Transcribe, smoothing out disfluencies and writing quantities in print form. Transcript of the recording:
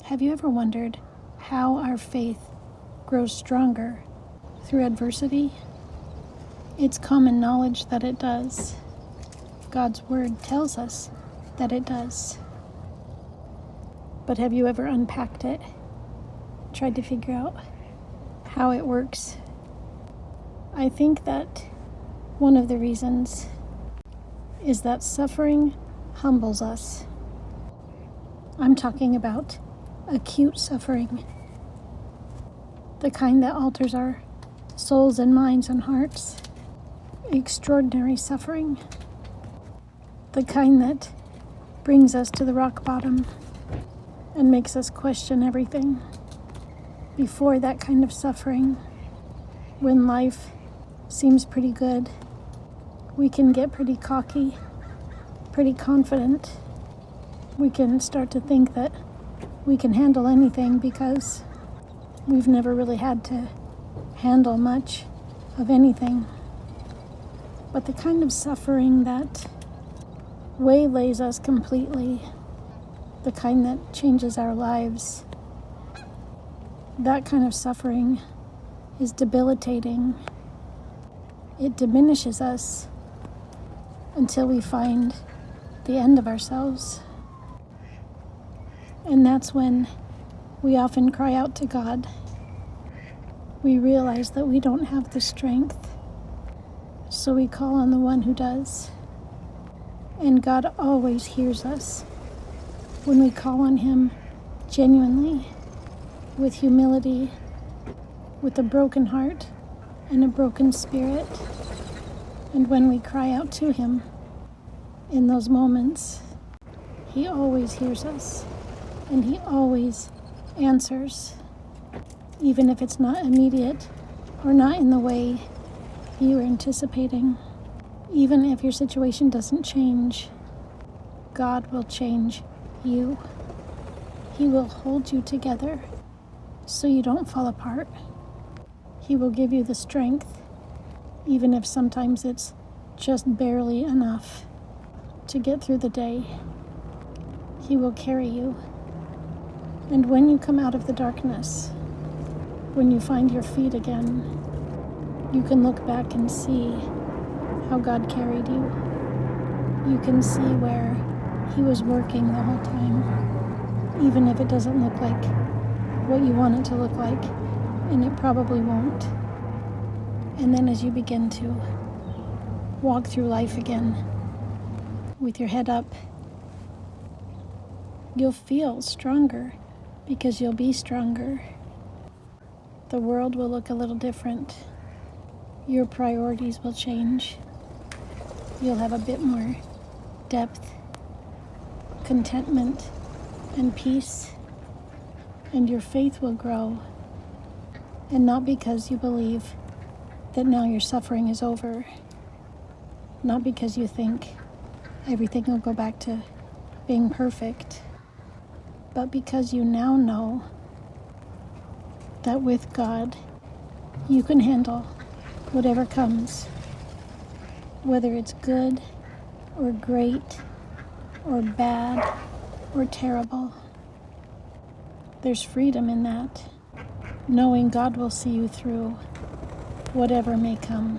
Have you ever wondered how our faith grows stronger through adversity? It's common knowledge that it does. God's word tells us that it does. But have you ever unpacked it? Tried to figure out how it works? I think that one of the reasons is that suffering humbles us. I'm talking about acute suffering, the kind that alters our souls and minds and hearts. Extraordinary suffering, the kind that brings us to the rock bottom and makes us question everything. Before that kind of suffering, when life seems pretty good, we can get pretty cocky, pretty confident. We can start to think that we can handle anything because we've never really had to handle much of anything. But the kind of suffering that waylays us completely, the kind that changes our lives, that kind of suffering is debilitating. It diminishes us until we find the end of ourselves. And that's when we often cry out to God. We realize that we don't have the strength, so we call on the one who does. And God always hears us when we call on him genuinely, with humility, with a broken heart and a broken spirit. And when we cry out to him in those moments, he always hears us and he always answers, even if it's not immediate or not in the way you were anticipating. Even if your situation doesn't change, God will change you. He will hold you together so you don't fall apart. He will give you the strength, even if sometimes it's just barely enough to get through the day. He will carry you. And when you come out of the darkness, when you find your feet again, you can look back and see how God carried you. You can see where he was working the whole time, even if it doesn't look like what you want it to look like, and it probably won't. And then as you begin to walk through life again with your head up, you'll feel stronger because you'll be stronger. The world will look a little different. Your priorities will change. You'll have a bit more depth, contentment, and peace. And your faith will grow. And not because you believe that now your suffering is over. Not because you think everything will go back to being perfect. But because you now know that with God, you can handle whatever comes, whether it's good or great or bad or terrible. There's freedom in that, knowing God will see you through whatever may come.